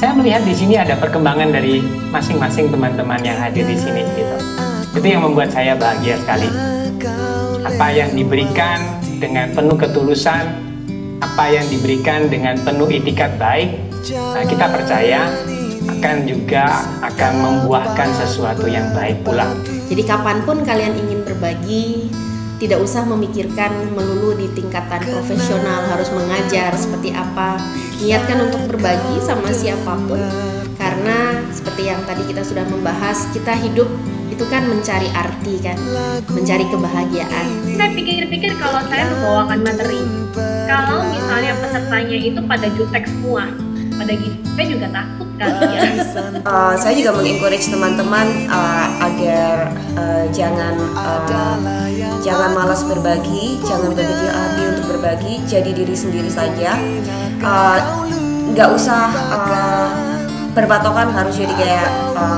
saya melihat di sini ada perkembangan dari masing-masing teman-teman yang hadir di sini gitu. Itu yang membuat saya bahagia sekali. Apa yang diberikan dengan penuh ketulusan, apa yang diberikan dengan penuh itikat baik, kita percaya akan membuahkan sesuatu yang baik pula. Jadi kapanpun kalian ingin berbagi, tidak usah memikirkan melulu di tingkatan profesional harus mengajar seperti apa. Niatkan untuk berbagi sama siapapun, karena seperti yang tadi kita sudah membahas, kita hidup itu kan mencari arti kan, mencari kebahagiaan. Saya pikir-pikir kalau saya membawakan materi, kalau misalnya pesertanya itu pada jutek semua, pada gitu, saya juga takut kali ya. Saya juga mengencourage teman-teman agar jangan malas berbagi, jangan berkecil hati untuk berbagi, jadi diri sendiri saja. Nggak usah berpatokan harus jadi kayak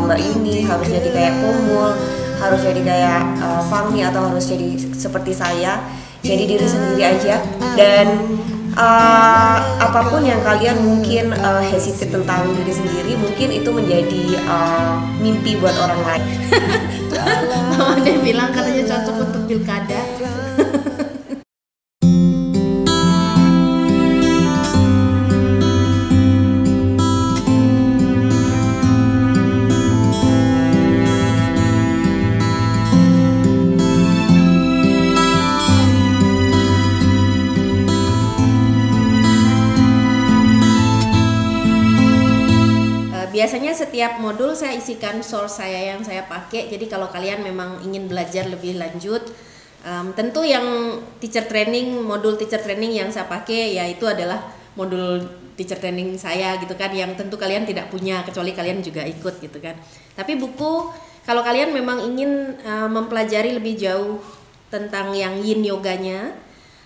Mbak Yuni, harus jadi kayak Komul, harus jadi kayak Fahmi, atau harus jadi seperti saya. Jadi diri sendiri aja, dan apapun yang kalian mungkin hesitate tentang diri sendiri, mungkin itu menjadi mimpi buat orang lain. Mama dia bilang katanya cocok untuk pilkada. Biasanya setiap modul saya isikan source saya yang saya pakai. Jadi kalau kalian memang ingin belajar lebih lanjut, tentu yang teacher training, modul teacher training yang saya pakai ya itu adalah modul teacher training saya gitu kan, yang tentu kalian tidak punya kecuali kalian juga ikut gitu kan. Tapi buku, kalau kalian memang ingin mempelajari lebih jauh tentang yang Yin Yoganya,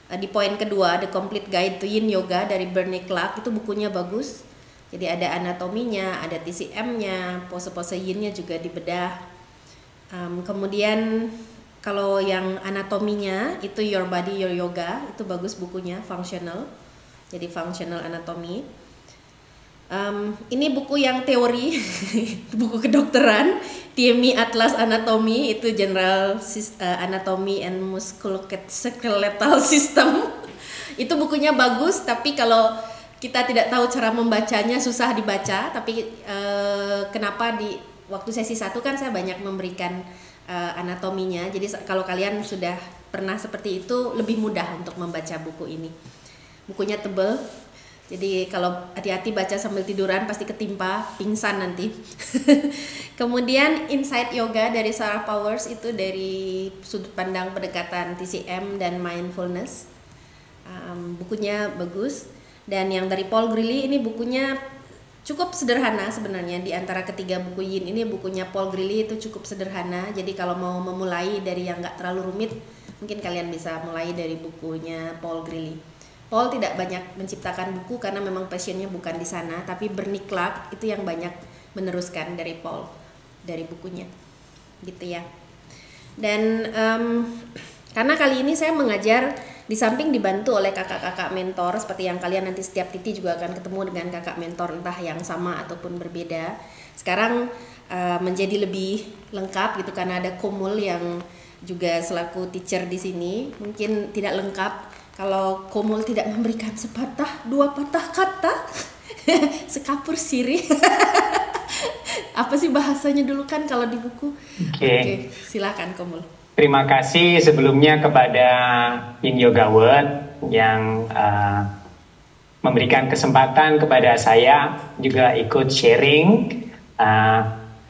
di poin kedua, The Complete Guide to Yin Yoga dari Bernie Clark, itu bukunya bagus. Jadi ada anatominya, ada TCM-nya, pose-pose yin-nya juga dibedah. Kemudian kalau yang anatominya itu Your Body Your Yoga, itu bagus bukunya, functional. Jadi functional anatomy. Ini buku yang teori, buku kedokteran, TME Atlas Anatomy, itu General Anatomy and Musculoskeletal System. Itu bukunya bagus, tapi kalau kita tidak tahu cara membacanya, susah dibaca. Tapi kenapa di waktu sesi 1 kan saya banyak memberikan anatominya. Jadi kalau kalian sudah pernah seperti itu, lebih mudah untuk membaca buku ini. Bukunya tebal, jadi kalau hati-hati baca sambil tiduran pasti ketimpa, pingsan nanti. Kemudian Insight Yoga dari Sarah Powers, itu dari sudut pandang pendekatan TCM dan mindfulness. Bukunya bagus. Dan yang dari Paul Grilly, ini bukunya cukup sederhana sebenarnya. Di antara ketiga buku Yin ini, bukunya Paul Grilly itu cukup sederhana. Jadi kalau mau memulai dari yang nggak terlalu rumit, mungkin kalian bisa mulai dari bukunya Paul Grilly. Paul tidak banyak menciptakan buku karena memang passionnya bukan di sana, tapi Bernie Clark itu yang banyak meneruskan dari Paul, dari bukunya, gitu ya. Dan karena kali ini saya mengajar di samping dibantu oleh kakak-kakak mentor, seperti yang kalian nanti setiap titik juga akan ketemu dengan kakak mentor, entah yang sama ataupun berbeda. Sekarang menjadi lebih lengkap gitu karena ada Komul yang juga selaku teacher di sini. Mungkin tidak lengkap kalau Komul tidak memberikan sepatah dua patah kata, sekapur sirih. Apa sih bahasanya dulu kan kalau di buku? Oke, silakan Komul. Terima kasih sebelumnya kepada Yin Yoga World yang memberikan kesempatan kepada saya juga ikut sharing.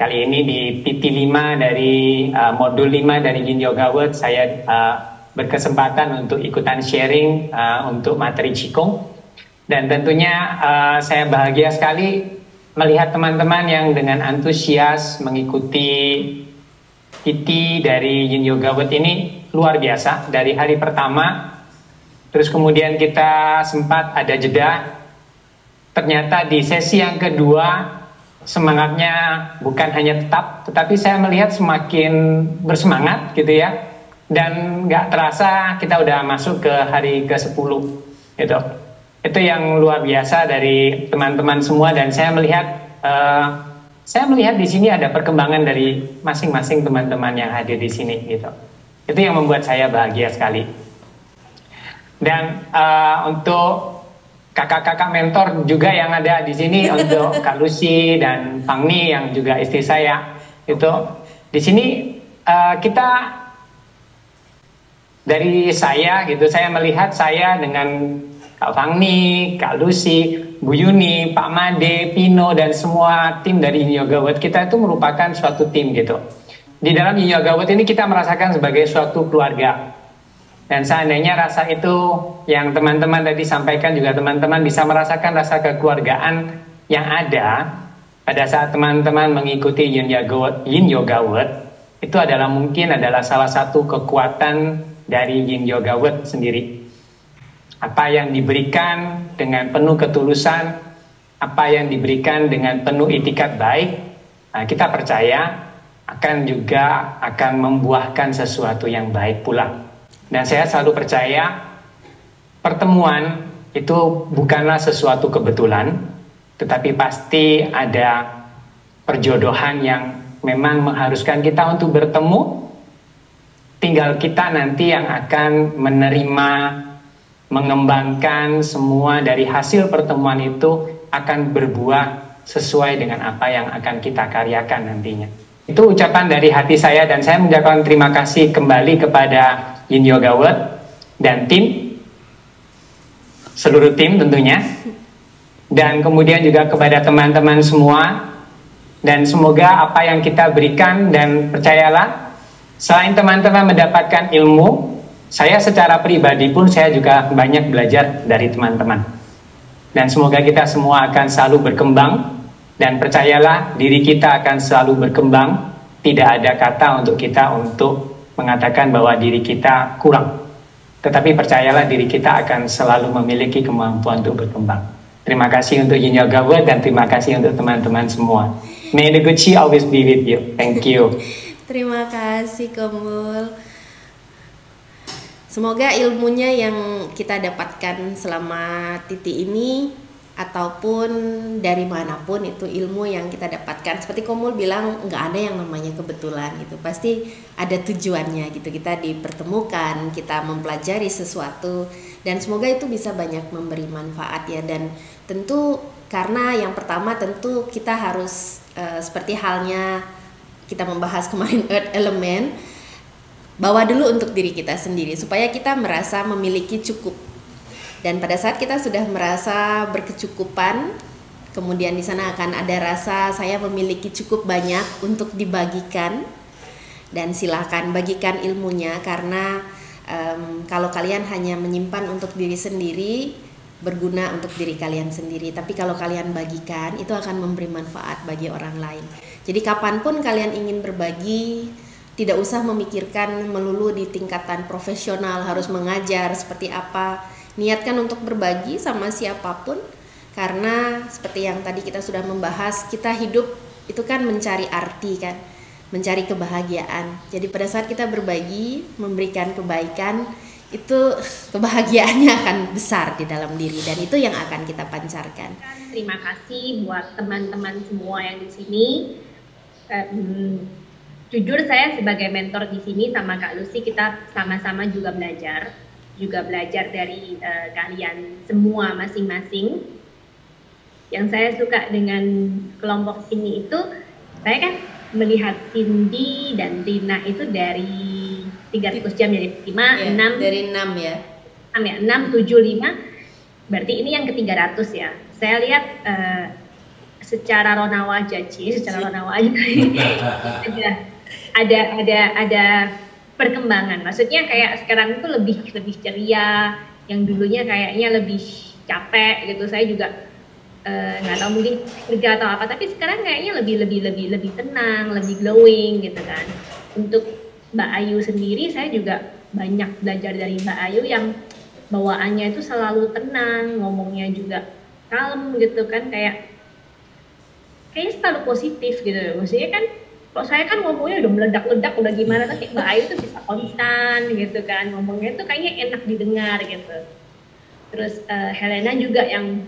Kali ini di PT 5 dari modul 5 dari Yin Yoga World, saya berkesempatan untuk ikutan sharing untuk materi Qigong. Dan tentunya saya bahagia sekali melihat teman-teman yang dengan antusias mengikuti PT dari Yin Yoga World ini luar biasa. Dari hari pertama, terus kemudian kita sempat ada jeda. Ternyata di sesi yang kedua semangatnya bukan hanya tetap, tetapi saya melihat semakin bersemangat gitu ya. Dan nggak terasa kita udah masuk ke hari ke-10 gitu. Itu yang luar biasa dari teman-teman semua, dan saya melihat di sini ada perkembangan dari masing-masing teman-teman yang hadir di sini gitu. Itu yang membuat saya bahagia sekali. Dan untuk kakak-kakak mentor juga yang ada di sini, untuk Kak Lucy dan Fangni yang juga istri saya, itu di sini kita dari saya gitu, saya melihat saya dengan Kak Fangni, Kak Lucy, Bu Yuni, Pak Made, Pino, dan semua tim dari Yin Yoga World, kita itu merupakan suatu tim gitu. Di dalam Yin Yoga World ini kita merasakan sebagai suatu keluarga. Dan seandainya rasa itu yang teman-teman tadi sampaikan juga, teman-teman bisa merasakan rasa kekeluargaan yang ada pada saat teman-teman mengikuti Yin Yoga World, itu adalah mungkin adalah salah satu kekuatan dari Yin Yoga World sendiri. Apa yang diberikan dengan penuh ketulusan, apa yang diberikan dengan penuh itikat baik, kita percaya akan membuahkan sesuatu yang baik pula. Dan saya selalu percaya pertemuan itu bukanlah sesuatu kebetulan, tetapi pasti ada perjodohan yang memang mengharuskan kita untuk bertemu. Tinggal kita nanti yang akan menerima, mengembangkan semua dari hasil pertemuan itu akan berbuah sesuai dengan apa yang akan kita karyakan nantinya. Itu ucapan dari hati saya, dan saya mengucapkan terima kasih kembali kepada Yin Yoga World dan tim, seluruh tim tentunya, dan kemudian juga kepada teman-teman semua. Dan semoga apa yang kita berikan, dan percayalah, selain teman-teman mendapatkan ilmu, saya secara pribadi pun saya juga banyak belajar dari teman-teman. Dan semoga kita semua akan selalu berkembang, dan percayalah diri kita akan selalu berkembang. Tidak ada kata untuk kita untuk mengatakan bahwa diri kita kurang, tetapi percayalah diri kita akan selalu memiliki kemampuan untuk berkembang. Terima kasih untuk Yin Yoga World, dan terima kasih untuk teman-teman semua. May the good chi always be with you. Thank you. Terima kasih Kemul. Semoga ilmunya yang kita dapatkan selama Titi ini, ataupun dari manapun itu ilmu yang kita dapatkan, seperti Komul bilang, nggak ada yang namanya kebetulan gitu, pasti ada tujuannya gitu. Kita dipertemukan, kita mempelajari sesuatu, dan semoga itu bisa banyak memberi manfaat ya. Dan tentu karena yang pertama tentu kita harus seperti halnya kita membahas kemarin Earth Element, bawa dulu untuk diri kita sendiri supaya kita merasa memiliki cukup. Dan pada saat kita sudah merasa berkecukupan, kemudian di sana akan ada rasa saya memiliki cukup banyak untuk dibagikan. Dan silakan bagikan ilmunya, karena kalau kalian hanya menyimpan untuk diri sendiri, berguna untuk diri kalian sendiri. Tapi kalau kalian bagikan, itu akan memberi manfaat bagi orang lain. Jadi kapanpun kalian ingin berbagi, tidak usah memikirkan melulu di tingkatan profesional harus mengajar seperti apa. Niatkan untuk berbagi sama siapapun, karena seperti yang tadi kita sudah membahas, kita hidup itu kan mencari arti kan, mencari kebahagiaan. Jadi pada saat kita berbagi, memberikan kebaikan, itu kebahagiaannya akan besar di dalam diri, dan itu yang akan kita pancarkan. Terima kasih buat teman-teman semua yang di sini. Jujur saya sebagai mentor di sini sama Kak Lucy, kita sama-sama juga belajar dari kalian semua masing-masing. Yang saya suka dengan kelompok ini itu, saya kan melihat Cindy dan Rina itu dari 300 jam, dari 5, ya, 6 dari 6 ya. 6 ya, 6, 7, 5. Berarti ini yang ke-300 ya. Saya lihat secara ronawa ada perkembangan. Maksudnya kayak sekarang itu lebih ceria, yang dulunya kayaknya lebih capek gitu. Saya juga nggak tahu, mungkin kerja atau apa, tapi sekarang kayaknya lebih tenang, lebih glowing gitu kan. Untuk Mbak Ayu sendiri, saya juga banyak belajar dari Mbak Ayu yang bawaannya itu selalu tenang, ngomongnya juga kalem gitu kan, kayaknya selalu positif gitu. Maksudnya kan kalau saya kan ngomongnya udah meledak-ledak, udah gimana, tapi Mbak Ayu tuh bisa konstan gitu kan, ngomongnya tuh kayaknya enak didengar gitu. Terus Helena juga yang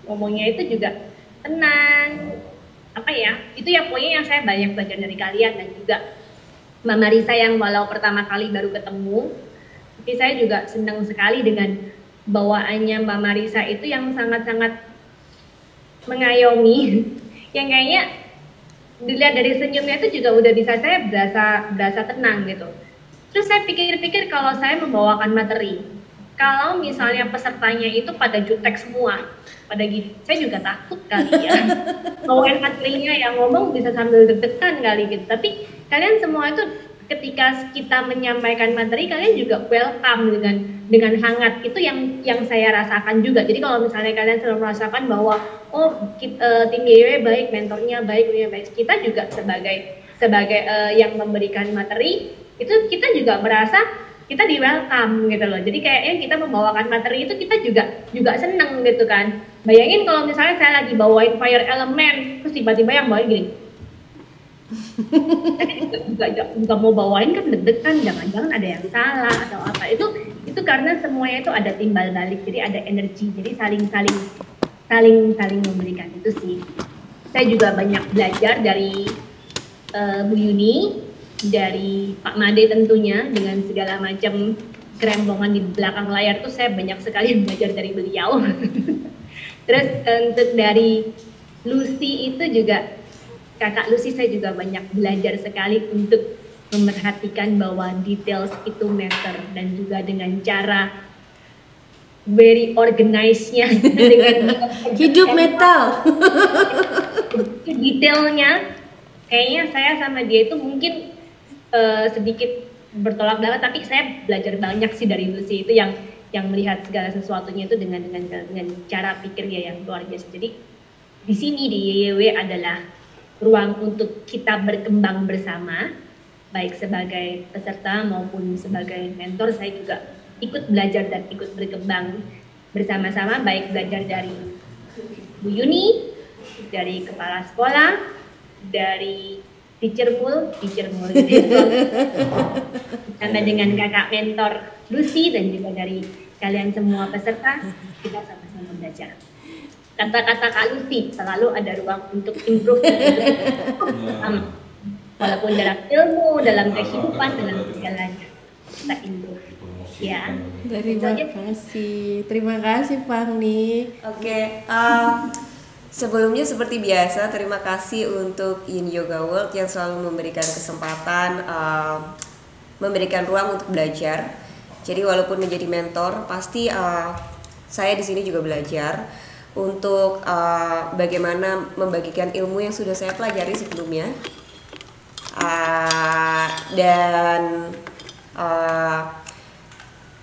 ngomongnya itu juga tenang, apa ya, itu ya pokoknya yang saya banyak belajar dari kalian. Dan juga Mbak Marisa yang walau pertama kali baru ketemu, tapi saya juga senang sekali dengan bawaannya Mbak Marisa itu yang sangat-sangat mengayomi, yang kayaknya dilihat dari senyumnya itu juga udah bisa saya berasa tenang gitu. Terus saya pikir-pikir kalau saya membawakan materi, kalau misalnya pesertanya itu pada jutek semua, pada gini, saya juga takut kali ya. Bawain materinya yang ngomong bisa sambil deg-degan kali gitu. Tapi kalian semua itu ketika kita menyampaikan materi, kalian juga welcome dengan hangat. Itu yang saya rasakan juga. Jadi kalau misalnya kalian selalu merasakan bahwa tim YW baik, mentornya baik, kita juga sebagai yang memberikan materi, itu kita juga merasa kita di welcome gitu loh. Jadi kayaknya kita membawakan materi itu kita juga seneng gitu kan. Bayangin kalau misalnya saya lagi bawain fire element, terus tiba-tiba yang bawain gini. juga mau bawain kan deg-degan, jangan-jangan ada yang salah atau apa. Itu karena semuanya itu ada timbal balik, jadi ada energi, jadi saling memberikan. Itu sih. Saya juga banyak belajar dari Bu Yuni, dari Pak Made tentunya, dengan segala macam kerembongan di belakang layar tuh saya banyak sekali belajar dari beliau. Terus untuk dari Lucy itu juga, Kakak Lucy, saya juga banyak belajar sekali untuk memperhatikan bahwa details itu matter, dan juga dengan cara very organized-nya dengan hidup metal. Detailnya kayaknya saya sama dia itu mungkin sedikit bertolak belakang, tapi saya belajar banyak sih dari Lucy itu yang melihat segala sesuatunya itu dengan cara pikir dia yang luar biasa. Jadi di sini di YYW adalah ruang untuk kita berkembang bersama, baik sebagai peserta maupun sebagai mentor. Saya juga ikut belajar dan ikut berkembang bersama-sama, baik belajar dari Bu Yuni, dari kepala sekolah, dari teacher mul gitu, sampai dengan kakak mentor Lucy, dan juga dari kalian semua peserta. Kita sama-sama belajar. Kata-kata Kak Lucy, selalu ada ruang untuk improve, walaupun dalam ilmu, dalam kehidupan, dalam segalanya kita improve. Ya. Terima kasih Fahmi. Oke. Sebelumnya seperti biasa, terima kasih untuk Yin Yoga World yang selalu memberikan kesempatan, memberikan ruang untuk belajar. Jadi walaupun menjadi mentor, pasti saya di sini juga belajar untuk bagaimana membagikan ilmu yang sudah saya pelajari sebelumnya, dan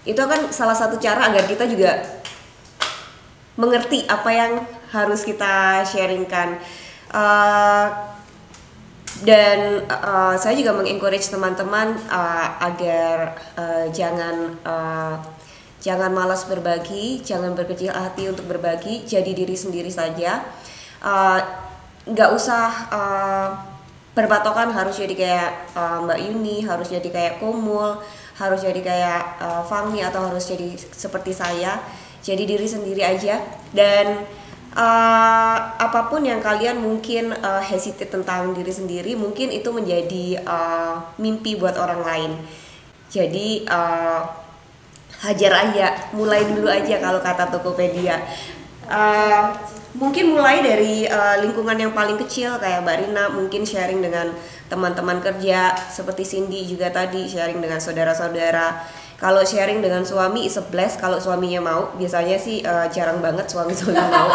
itu akan salah satu cara agar kita juga mengerti apa yang harus kita sharingkan, dan saya juga mengencourage teman-teman agar jangan malas berbagi, jangan berkecil hati untuk berbagi, jadi diri sendiri saja. Nggak usah berpatokan harus jadi kayak Mbak Yuni, harus jadi kayak Komul, harus jadi kayak Fahmi, atau harus jadi seperti saya. Jadi diri sendiri aja, dan apapun yang kalian mungkin hesitate tentang diri sendiri, mungkin itu menjadi mimpi buat orang lain. Jadi hajar aja, mulai dulu aja kalau kata Tokopedia. Mungkin mulai dari lingkungan yang paling kecil kayak Mbak Rina, mungkin sharing dengan teman-teman kerja, seperti Cindy juga tadi sharing dengan saudara-saudara. Kalau sharing dengan suami is a bless, kalau suaminya mau. Biasanya sih jarang banget suami mau.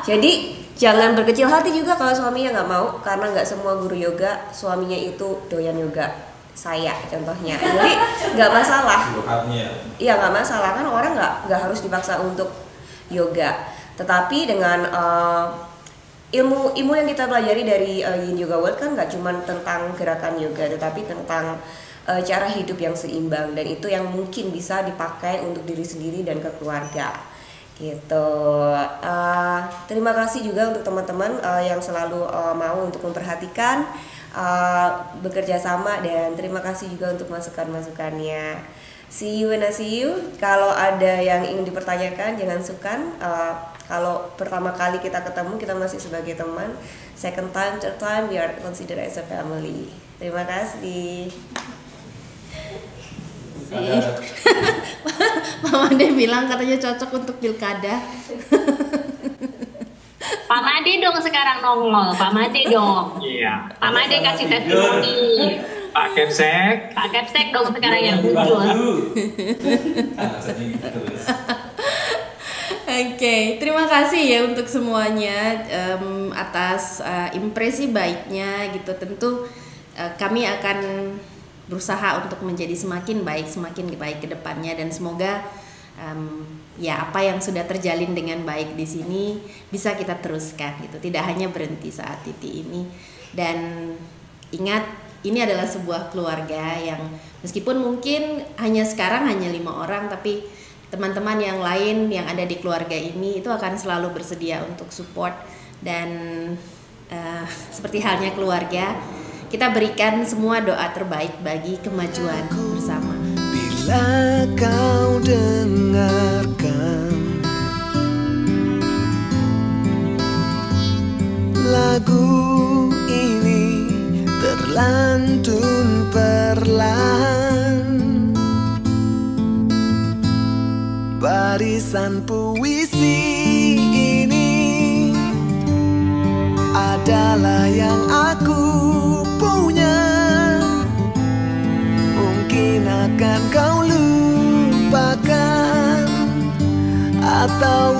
Jadi jangan berkecil hati juga kalau suaminya nggak mau, karena nggak semua guru yoga suaminya itu doyan yoga. Saya contohnya, jadi nggak masalah. Iya, nggak masalah, kan orang nggak harus dipaksa untuk yoga. Tetapi dengan ilmu yang kita pelajari dari Yin Yoga World kan nggak cuma tentang gerakan yoga, tetapi tentang cara hidup yang seimbang, dan itu yang mungkin bisa dipakai untuk diri sendiri dan ke keluarga gitu. Terima kasih juga untuk teman-teman yang selalu mau untuk memperhatikan, bekerja sama, dan terima kasih juga untuk masukan-masukannya. See you when I see you. Kalau ada yang ingin dipertanyakan jangan sungkan. Kalau pertama kali kita ketemu kita masih sebagai teman. Second time, third time we are considered as a family. Terima kasih. Mama Made bilang katanya cocok untuk pilkada. Pak Made dong sekarang nongol, Pak Made dong. Iya. Pak Made kasih testimoni. Pak Kepsek. Pak Kepsek dong sekarang yang muncul. Oke, terima kasih ya untuk semuanya atas impresi baiknya gitu. Tentu kami akan berusaha untuk menjadi semakin baik ke depannya, dan semoga ya apa yang sudah terjalin dengan baik di sini bisa kita teruskan gitu. Tidak hanya berhenti saat titik ini. Dan ingat, ini adalah sebuah keluarga yang meskipun mungkin sekarang hanya 5 orang, tapi teman-teman yang lain yang ada di keluarga ini itu akan selalu bersedia untuk support. Dan seperti halnya keluarga, kita berikan semua doa terbaik bagi kemajuan bersama. Bila kau dengarkan lagu ini terlantun perlahan, barisan puisi ini adalah yang aku punya. Mungkin akan kau lupakan atau